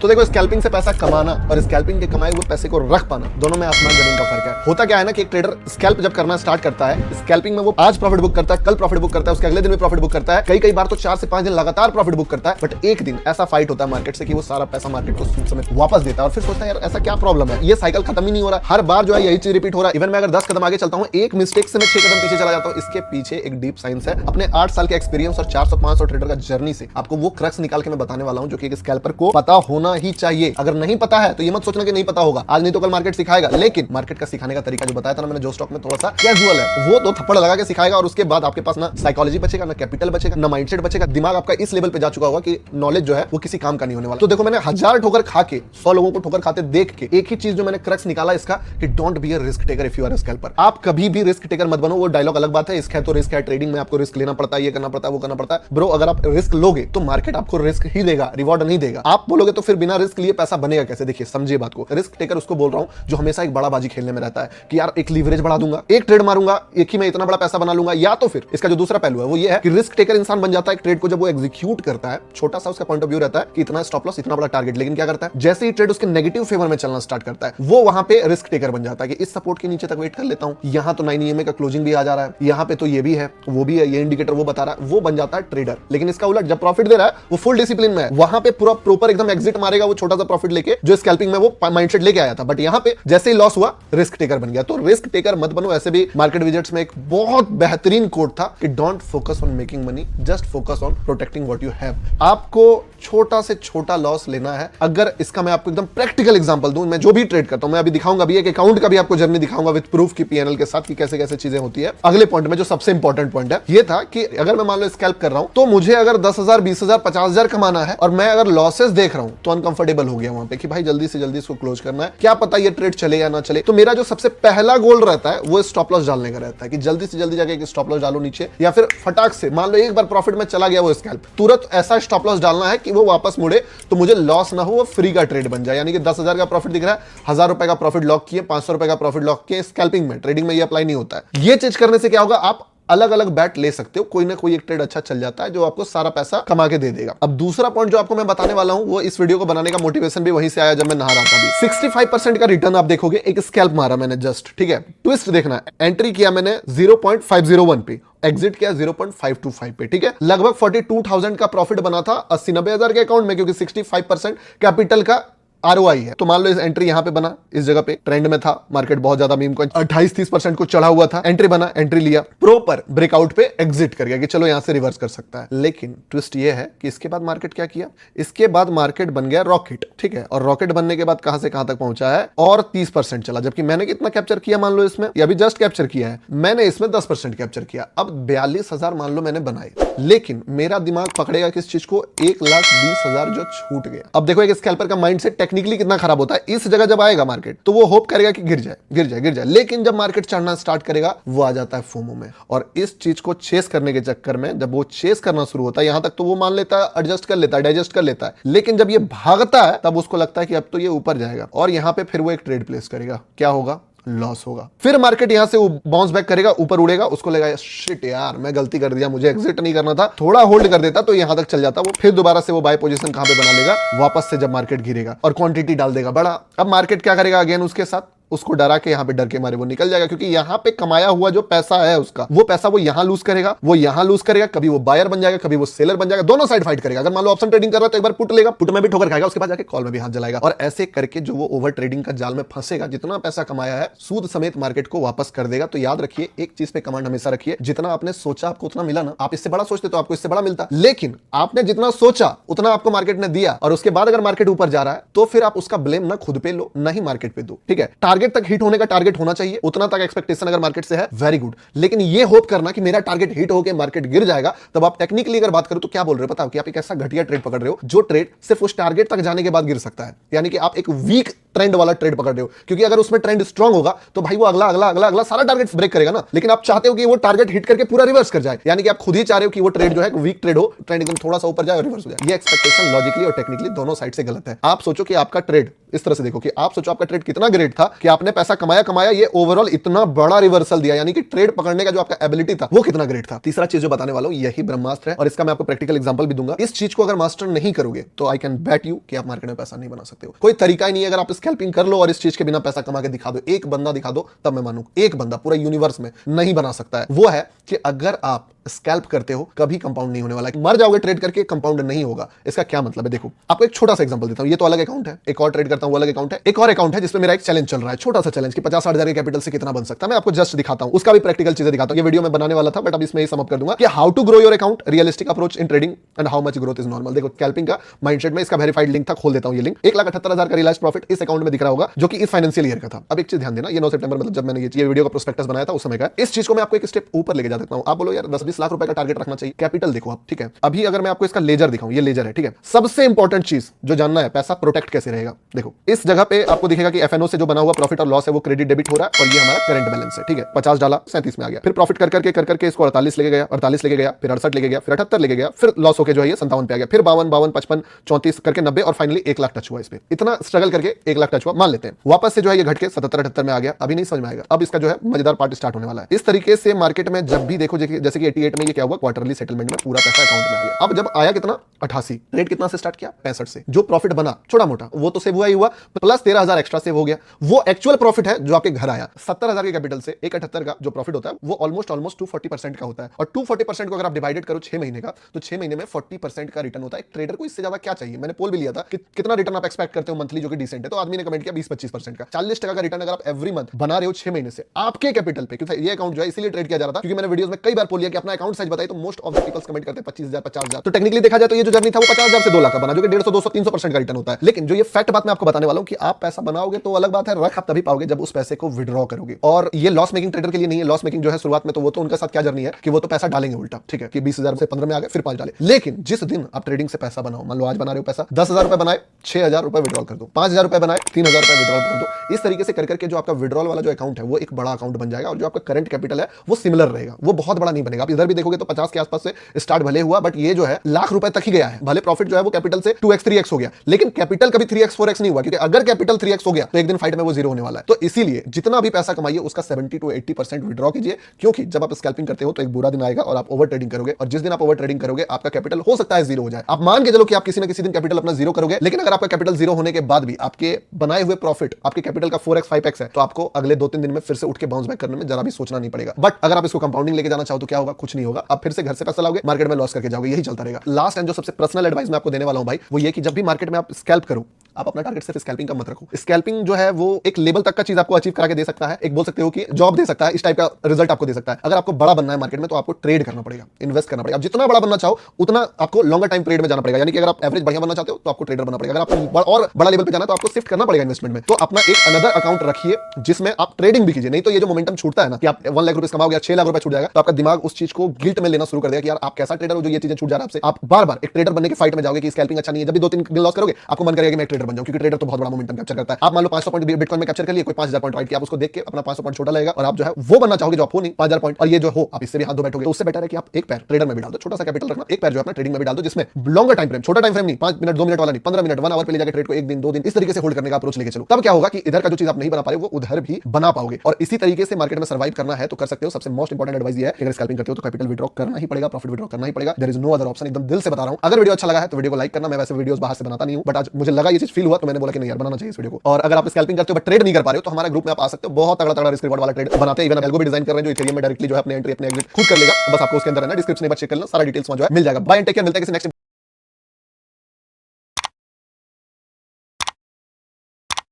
तो देखो स्कैल्पिंग से पैसा कमाना और स्कैल्पिंग के कमाए हुए पैसे को रख पाना, दोनों में आसमान जमीन का फर्क है। होता क्या है ना कि एक ट्रेडर स्कैल्प जब करना स्टार्ट करता है, स्कैल्पिंग में वो आज प्रॉफिट बुक करता है, कल प्रॉफिट बुक करता है, उसके अगले दिन भी प्रॉफिट बुक करता है, कई बार तो 4 से 5 दिन लगातार प्रॉफिट बुक करता है। बट एक दिन ऐसा फाइट होता है मार्केट से कि वो सारा पैसा मार्केट को सूद समेत वापस देता है और फिर सोचता है यार ऐसा क्या प्रॉब्लम है, ये साइकिल खत्म ही नहीं हो रहा, हर बार जो है यही चीज रिपीट हो रहा है। इवन मैं अगर 10 कदम आगे चलता हूं, एक मिस्टेक से मैं 6 कदम पीछे चला जाता हूं। इसके पीछे एक डीप साइंस है। अपने 8 साल के एक्सपीरियंस और 400-500 ट्रेडर का जर्नी से आपको वो क्रक्स निकाल के मैं बताने वाला हूं जो कि एक स्कैल्पर को पता होना ही चाहिए। अगर नहीं पता है तो ये मत सोचना कि नहीं पता होगा, आज नहीं तो कल मार्केट सिखाएगा। लेकिन मार्केट का सिखाने का तरीका जो बताया था ना मैंने जो स्टॉक में, थोड़ा सा कैजुअल है, वो तो थप्पड़ लगा के सिखाएगा और उसके बाद आपके पास ना साइकोलॉजी बचेगा, ना कैपिटल बचेगा, ना माइंडसेट बचेगा। दिमाग आपका इस लेवल पे जा चुका होगा कि नॉलेज जो है वो किसी काम का नहीं होने वाला। तो देखो मैंने 1000 ठोकर खा के 100 लोगों को ठोकर खाते देख के एक ही चीज जो मैंने क्रक्स निकाला इसका कि don't be a risk taker if you are a scalper. आप कभी भी रिस्क टेकर मत बनो। वो डायलॉग अलग बात है, इसका तो रिस्क है, ट्रेडिंग में आपको रिस्क लेना पड़ता है, ये करना पड़ता है, वो करना पड़ता है। ब्रो अगर आप रिस्क लोगे तो मार्केट आपको रिस्क ही देगा, रिवॉर्ड नहीं देगा। आप बोलोगे तो फिर बिना रिस्क लिए पैसा बनेगा कैसे? देखिए समझिए बात को। रिस्क टेकर उसको बोल रहा हूं जो हमेशा एक बड़ा बाजी खेलने में रहता है कि यार एक लीवरेज बढ़ा दूंगा, एक ट्रेड मारूंगा, एक ही में इतना बड़ा पैसा बना लूंगा। या तो फिर इसका जो दूसरा पहलू है वो ये है कि रिस्क टेकर इंसान बन जाता है एक ट्रेड को जब वो एग्जीक्यूट करता है। छोटा सा उसका पॉइंट ऑफ व्यू रहता है कि इतना स्टॉप लॉस, इतना बड़ा टारगेट, लेकिन क्या करता है जैसे ही ट्रेड उसके नेगेटिव फेवर में चलना स्टार्ट करता है वो वहां पे रिस्क टेकर बन जाता है कि इस सपोर्ट के नीचे तक वेट कर लेता हूं, यहां तो 9 EMA का क्लोजिंग भी आ जा रहा है, यहां पे तो ये भी है, वो भी है, ये इंडिकेटर वो बता रहा है, वो बन जाता है ट्रेडर। लेकिन इसका उलट जब प्रॉफिट दे रहा है वो फुल डिसिप्लिन में है, वहां पे पूरा प्रॉपर एकदम एग्जिट मारेगा वो छोटा सा प्रॉफिट लेके जो स्कैल्पिंग में वो माइंडसेट लेके आया था। बट यहां पे जैसे ही लॉस हुआ रिस्क टेकर बन गया। तो रिस्क टेकर मत बनो। ऐसे भी मार्केट विजेट्स में एक बहुत बेहतरीन कोट था कि don't focus on making money, just focus on protecting what you have. आपको छोटा से छोटा लॉस लेना है। अगर इसका मैं आपको एकदम प्रैक्टिकल एग्जांपल दूं, मैं जो भी ट्रेड करता हूं मैं अभी दिखाऊंगा भी, एक अकाउंट का भी आपको जर्नी दिखाऊंगा विद प्रूफ की पीएनएल के साथ कि कैसे कैसे चीजें होती है। अगले पॉइंट में जो सबसे इंपॉर्टेंट पॉइंट है ये था कि अगर मैं मान लो स्कैल्प कर रहा हूं तो मुझे अगर 10,000 20,000 50,000 कमाना है और मैं अगर लॉसेस देख रहा हूं तो अनकंफर्टेबल हो गया वहां पे कि भाई जल्दी से जल्दी इसको क्लोज करना है, क्या पता ये ट्रेड चले या ना चले। तो मेरा जो सबसे पहला गोल रहता है वो स्टॉप लॉस डालने का रहता है कि जल्दी से जल्दी जाके एक स्टॉप लॉस डालो नीचे, या फिर फटाक से मान लो एक बार प्रॉफिट में चला गया वो स्कैल्प, तुरंत ऐसा स्टॉप लॉस डालना है कि वो वापस मुड़े तो मुझे लॉस ना हो, वो फ्री का ट्रेड बन जाए। यानी कि 10,000 का प्रॉफिट दिख रहा है, 1,000 रुपए का प्रॉफिट लॉक किए, 500 रुपए का प्रॉफिट लॉक किए। स्कैल्पिंग में, ट्रेडिंग में ये अप्लाई नहीं होता है। ये चीज करने से क्या होगा, आप अलग अलग बैट ले सकते हो, कोई ना कोई एक ट्रेड अच्छा चल जाता है जो आपको सारा पैसा कमा के दे देगा। अब दूसरा पॉइंट जो आपको मैं बताने वाला हूं वो इस वीडियो को बनाने का मोटिवेशन भी वहीं से आया जब मैं नहा रहा था भी। 65% का रिटर्न आप देखोगे, एक स्कैल्प मारा मैंने जस्ट, ठीक है। ट्विस्ट देखना, एंट्री किया मैंने 0.501 पे, एग्जिट किया 0.525 पे, ठीक है। लगभग 42,000 का प्रॉफिट बना था 80-90 हजार के अकाउंट में, क्योंकि 65% कैपिटल का ROI है। तो मान लो इस एंट्री यहां पे बना, इस जगह पे ट्रेंड में था मार्केट, बहुत ज्यादा मीम कॉइन 28-30% को चढ़ा हुआ था, एंट्री बना, एंट्री लिया, प्रॉपर ब्रेकआउट पे एग्जिट कर गया कि चलो यहां से रिवर्स कर सकता है। लेकिन ट्विस्ट ये है कि इसके बाद मार्केट क्या किया, इसके बाद मार्केट बन गया रॉकेट, ठीक है। और रॉकेट बनने के बाद कहां से कहां तक पहुंचा है, और 30% चला, जबकि मैंने कितना कैप्चर किया मान लो इसमें, ये अभी जस्ट कैप्चर किया है मैंने, इसमें 10% कैप्चर किया। अब 42,000 मान लो मैंने बनाए, लेकिन मेरा दिमाग पकड़ेगा किस चीज को, 1,20,000 जो छूट गया। अब देखो एक स्कैल्पर का माइंडसेट टेक्निकली कितना खराब होता है। इस जगह जब आएगा मार्केट तो वो होप करेगा कि गिर जाए गिर जाए गिर जाए, लेकिन जब मार्केट चढ़ना स्टार्ट करेगा वो आ जाता है फोमो में। और इस चीज को चेस करने के चक्कर में जब वो चेस करना शुरू होता है, यहां तक तो वो मान लेता है, एडजस्ट कर लेता है, डाइजेस्ट कर लेता है, लेकिन जब ये भागता है तब उसको लगता है कि अब तो ये ऊपर जाएगा, और यहां पे फिर वो एक ट्रेड प्लेस करेगा, क्या होगा, लॉस होगा। फिर मार्केट यहां से बाउंस बैक करेगा, ऊपर उड़ेगा, उसको लगेगा शिट यार मैं गलती कर दिया, मुझे एग्जिट नहीं करना था, थोड़ा होल्ड कर देता तो यहां तक चल जाता। वो फिर दोबारा से वो बाय पोजीशन कहां पे बना लेगा, वापस से जब मार्केट गिरेगा, और क्वांटिटी डाल देगा बड़ा। अब मार्केट क्या करेगा अगेन, उसके साथ उसको डरा के, यहां पे डर के मारे वो निकल जाएगा, क्योंकि यहां पे कमाया हुआ जो पैसा है उसका, वो पैसा वो यहां लूज करेगा, वो यहां लूज करेगा, कभी वो बायर बन जाएगा, कभी वो सेलर बन जाएगा, दोनों साइड फाइट करेगा। अगर मान लो ऑप्शन ट्रेडिंग कर रहा है तो एक बार पुट लेगा, पुट में भी ठोकर खाएगा, उसके बाद जाके कॉल में भी हाथ जलाएगा, और ऐसे करके जो वो ओवर ट्रेडिंग का जाल में फंसेगा, जितना पैसा कमाया है सूद समेत मार्केट को वापस कर देगा। तो याद रखिए, एक चीज पे कमांड हमेशा रखिए, जितना आपने सोचा आपको उतना मिला ना। आप इससे बड़ा सोचते तो आपको इससे बड़ा मिलता, लेकिन आपने जितना सोचा उतना आपको मार्केट ने दिया, और उसके बाद अगर मार्केट ऊपर जा रहा है तो फिर आप उसका ब्लेम ना खुद पे लो ना ही मार्केट पे दो, ठीक है। टारगेट तक हिट होने का टारगेट होना चाहिए, उतना तक एक्सपेक्टेशन अगर मार्केट से है वेरी गुड, लेकिन ये होप करना कि मेरा टारगेट हिट होकर मार्केट गिर जाएगा, तब आप टेक्निकली अगर बात करो तो क्या बोल रहे हो, बताओ कि आप एक ऐसा घटिया ट्रेड पकड़ रहे हो जो ट्रेड सिर्फ उस टारगेट तक जाने के बाद गिर सकता है। यानी कि आप एक वीक ट्रेंड वाला ट्रेड पकड़ रहे हो, क्योंकि अगर उसमें ट्रेंड स्ट्रांग होगा तो भाई वो अगला अगला अगला अगला सारा टारगेट ब्रेक करेगा ना। लेकिन आप चाहते हो कि वो टारगेट हिट करके पूरा रिवर्स कर जाए, यानी कि आप खुद ही चाह रहे हो कि वो ट्रेड जो है वीक ट्रेड हो, ट्रेंड एकदम थोड़ा सा ऊपर जाए और रिवर्स हो जाए। ये एक्सपेक्टेशन लॉजिकली और टेक्निकली दोनों साइड से गलत है। आप सोचो कि आपका ट्रेड इस तरह से देखो कि आप सोचो आपका ट्रेड कितना ग्रेट था कि आपने पैसा कमाया कमाया, ये ओवरऑल इतना बड़ा रिवर्सल दिया, यानी कि ट्रेड पकड़ने का जो आपका एबिलिटी था वो कितना ग्रेट था। तीसरा चीज जो बताने वाला हूं यही ब्रह्मास्त्र है, और इसका मैं आपको प्रैक्टिकल एग्जांपल भी दूंगा। इस चीज को अगर मास्टर नहीं करोगे तो आई कैन बैट यू कि आप मार्केट में पैसा नहीं बना सकते हो। कोई तरीका ही नहीं है। अगर आप स्कैल्पिंग कर लो और इस चीज के बिना पैसा कमा के दिखा दो, एक बंदा दिखा दो, तब मैं मानू एक बंदा पूरा यूनिवर्स में नहीं बना सकता है। वो है कि अगर आप स्कैल्प करते हो कभी कंपाउंड नहीं होने वाला है। मर जाओगे ट्रेड करके, कंपाउंड नहीं होगा। इसका क्या मतलब है, देखो आपको एक छोटा सा एग्जांपल देता हूं। ये तो अलग अकाउंट है, एक और ट्रेड करता हूं वो अलग अकाउंट है। एक और अकाउंट है जिसमें मेरा एक चैलेंज चल रहा है, छोटा सा चैलेंज कि 50-60 के कैपिटल से कितना बन सकता है। मैं आपको जस्ट दिखाता हूं, उसका भी प्रैक्टिकल चीजें दिखाता हूं। ये वीडियो में बनाने वाला था बट अब इसमें ही सम अप कर दूंगा कि how to grow your account, realistic approach in trading and how much growth is normal. देखो स्कैल्पिंग का माइंडसेट में इसका वेरीफाइड लिंक था, खोल देता हूं ये लिंक। 1,78,000 का रियलाइज्ड प्रॉफिट इस अकाउंट में दिख रहा होगा जो कि इस फाइनेंशियल ईयर का था। अब एक चीज ध्यान देना, ये 9 सितंबर मतलब जब मैंने ये वीडियो का प्रोस्पेक्टस बनाया था उस समय का। इस चीज को मैं आपको एक स्टेप ऊपर लेके जा देता हूं। आप बोलो यार 10-20 लाख रुपए का टारगेट रखना चाहिए, कैपिटल देखो आप, ठीक है। अभी अगर मैं आपको इसका लेजर दिखाऊं, ये लेजर है, ठीक है। सबसे इंपॉर्टेंट चीज जो जानना है, पैसा प्रोटेक्ट कैसे रहेगा। देखो इस जगह पे आपको दिखेगा कि एफएनओ से जो बना हुआ प्रॉफिट और लॉस है वो क्रेडिट डेबिट हो रहा है, और ये हमारा करंट बैलेंस है, ठीक है। 50 डाला 37 में आ गया, फिर प्रॉफिट कर करके इसको 48 लेके गया, 48 लेके गया, फिर 68 लेके गया, फिर 78 लेके गया, फिर लॉस होके जो है ये 57 पे आ गया, फिर 52, 55, 34 करके 90 और फाइनली 1 लाख टच हुआ। इस पे इतना स्ट्रगल करके 1 लाख टच हुआ मान लेते हैं। वापस से जो है ये घट के 77-78 में आ गया। अभी नहीं समझ में आएगा, अब इसका जो है मजेदार पार्ट स्टार्ट होने वाला है। इस तरीके से मार्केट में जब भी देखो, जैसे कि 88 में ये क्या हुआ, क्वार्टरली सेटलमेंट में पूरा पैसा अकाउंट में आ गया। अब जब आया कितना 88, रेट कितना से स्टार्ट किया 65 से, जो प्रॉफिट बना छोटा मोटा वो तो सेव हुआ ही हुआ, प्लस 13,000 एक्स्ट्रा सेव हो गया। वो एक्चुअल प्रॉफिट है जो आपके घर आया। 70,000 के कैपिटल से 178 का जो प्रॉफिट होता है वो ऑलमोस्ट 240% का होता है, और 240% को अगर आप डिवाइडेड करो 6 महीने का, तो 6 महीने में 40% का रिटर्न होता है। ट्रेडर को इससे ज्यादा क्या चाहिए। मैंने पोल भी लिया था कि कितना रिटर्न आप एक्सपेक्ट करते हो मंथली जो कि डिसेंट है, तो आदमी ने कमेंट किया 20-25% का। 40% का रिटर्न अगर आप एवरी मंथ बना रहे हो 6 महीने से आपके कैपिटल पे, क्योंकि ये अकाउंट जो है इसीलिए ट्रेड किया जा रहा था क्योंकि मैंने वीडियोस में कई बार पोल लिया कि अपना अकाउंट साइज बताइए, तो most of the peoples comment करते हैं 25,000 50,000। तो टेक्निकली देखा जाए तो ये जो जर्नी था वो 50,000 से 2 लाख का बना, जो कि 150, 200, 300% का रिटर्न होता है। लेकिन जो ये फैक्ट बात मैं आपको बताने वाला हूं कि आप पैसा बनाओगे तो अलग बात है, रख आप तभी पाओगे जब उस पैसे को विड्रॉ करोगे। और ये लॉस मेकिंग ट्रेडर के लिए नहीं है। लॉस मेकिंग जो है शुरुआत में तो वो तो उनके साथ क्या जर्नी है कि वो तो पैसा डालेंगे उल्टा, ठीक है, कि 20,000 से 15 में आ गए फिर 5 डाले। लेकिन जिस दिन आप ट्रेडिंग से पैसा बनाओ, मान लो आज बना रहे हो पैसा 10,000 रुपए बनाए, 6,000 रुपए विड्रॉल कर दो, 5,000 रुपए बनाए 3,000 रुपए विड्रॉल कर दो। इस तरीके से करके जो आपका विड्रॉल वाला जो अकाउंट है वो एक बड़ा अकाउंट बन जाएगा, और जो आपका करंट कैपिटल है वो सिमिलर रहेगा, वो बहुत बड़ा नहीं बनेगा। आप इधर भी देखोगे तो 50 के आसपास से स्टार्ट भले हुआ, बट ये जो है लाख रुपए तक ही गया है। भले प्रॉफिट जो है वो कैपिटल से 2x 3x हो गया, लेकिन कैपिटल कभी 3x 4x नहीं हुआ, क्योंकि अगर कैपिटल 3x हो गया तो एक दिन फाइट में वो जीरो होने वाला है। तो इसीलिए जितना भी पैसा कमाइए उसका 70 to 80% विड्रॉ कीजिए, क्योंकि जब आप स्कैल्पिंग करते हो तो एक बुरा दिन आएगा और आप ओवर ट्रेडिंग करोगे, और जिस दिन आप ओवर ट्रेडिंग करोगे आपका कैपिटल हो सकता है जीरो हो जाए। आप मान के चलो कि आप किसी न किसी दिन कैपिटल अपना जीरो करोगे, लेकिन अगर आपका कैपिटल जीरो होने के बाद भी आपके बनाए हुए प्रॉफिट आपके कैपिटल का 4x 5x है, तो आपको अगले 2-3 दिन में फिर से उठ के बाउंस बैक करने में जरा भी सोचना नहीं पड़ेगा। बट अगर आप इसको कंपाउंडिंग लेके जाना चाहो तो क्या होगा, कुछ नहीं होगा। आप फिर से घर से पैसा लाओगे, मार्केट में लॉस करके जाओगे, यही चलता रहेगा। लास्ट एंड जो सबसे पर्सनल एडवाइस मैं आपको देने वाला हूं भाई, वो ये कि जब भी मार्केट में आप स्कैल्प करो, आप अपना टारगेट सिर्फ स्कैल्पिंग का मत रखो। स्कैल्पिंग जो है वो एक लेवल तक का चीज आपको अचीव करा के दे सकता है, एक बोल सकते हो कि जॉब दे सकता है, इस टाइप का रिजल्ट आपको दे सकता है। अगर आपको बड़ा बनना है मार्केट में तो आपको ट्रेड करना पड़ेगा, इन्वेस्ट करना पड़ेगा। आप जितना बड़ा बनना चाहो उतना आपको लॉन्गर टाइम पीरियड में जाना पड़ेगा, यानी कि अगर आप एवरेज बढ़िया बनना चाहते हो तो आपको ट्रेडर बनना पड़ेगा। अगर आपको और बड़ा लेवल पे जाना है तो आपको शिफ्ट करना पड़ेगा इन्वेस्टमेंट में। तो अपना एक अनदर अकाउंट रखिए जिसमें आप ट्रेडिंग भी कीजिए, नहीं तो ये जो मोमेंटम छूटता है ना कि आप 1 लाख रुपए कमाओगे, 6 लाख रुपए छूट जाएगा, तो आपका दिमाग उस चीज को गिल्ट में लेना शुरू कर देगा कि यार आप कैसा ट्रेडर हो जो ये चीजें छूट जा रहा है आपसे। आप बार-बार एक ट्रेडर बनने की फाइट में जाओगे कि स्कैल्पिंग अच्छा नहीं है। जब भी 2-3 दिन लॉस करोगे आपको मन करेगा कि मैं ट्रेडर बन जाऊं, क्योंकि ट्रेडर तो बहुत बड़ा मोमेंटम कैप्चर करता है। आप मान लो 500 पॉइंट बिटकॉइन में कैप्चर कर लिए, कोई 5,000 पॉइंट राइट किया, आप उसको देख के अपना 500 पॉइंट छोटा लगेगा और आप जो है वो बनना चाहोगे जो आप हो नहीं 5,000 पॉइंट, और ये जो हो आप इससे भी हाथ धो बैठोगे। तो उससे बेटर है कि आप एक पैर ट्रेडर में भी डाल दो, छोटा सा कैपिटल रखना, एक पैर जो है अपना ट्रेडिंग में भी डाल दो, जिसमें लॉन्गर टाइम फ्रेम, छोटा टाइम फ्रेम नहीं, 5 मिनट 2 मिनट वाला नहीं, 15 मिनट 1 आवर पे ले जाकर ट्रेड को 1 दिन 2 दिन इस तरीके से होल्ड करने का अप्रोच लेके चलो। तब क्या होगा कि इधर का जो चीज आप नहीं बना पा रहे वो उधर भी बना पाओगे, और इसी तरीके से मार्केट में सर्वाइव करना है तो कर सकते हो। सबसे मोस्ट इंपॉर्टेंट एडवाइस ये है कि अगर स्कैल्पिंग करते हो तो कैपिटल विड्रॉ करना ही पड़ेगा, प्रॉफिट विड्रॉ करना ही पड़ेगा। There is no other option, एकदम दिल से बता रहा हूं। अगर वीडियो अच्छा लगा है तो वीडियो को लाइक करना। मैं वैसे वीडियोस बाहर से बनाता नहीं हूं, बट आज मुझे लगा ये चीज फील हुआ तो मैंने बोला कि नहीं यार बनाना चाहिए इस वीडियो को। और अगर आप स्कैल्पिंग करते हो बट ट्रेड नहीं कर पा रहे हो तो हमारे ग्रुप में आप आ सकते हो, बहुत तगड़ा रिस्क रिवॉर्ड वाला ट्रेड बनाते हैं। इवन एल्गो भी डिजाइन कर रहे हैं जो इथेरियम में डायरेक्टली जो है अपने एंट्री अपने एग्जिट खुद कर लेगा। बस आपको उसके अंदर है ना डिस्क्रिप्शन में चेक कर लेना, सारा डिटेल्स वहां जो है मिल जाएगा। बाय एंड टेक केयर, मिलते हैं किसी नेक्स्ट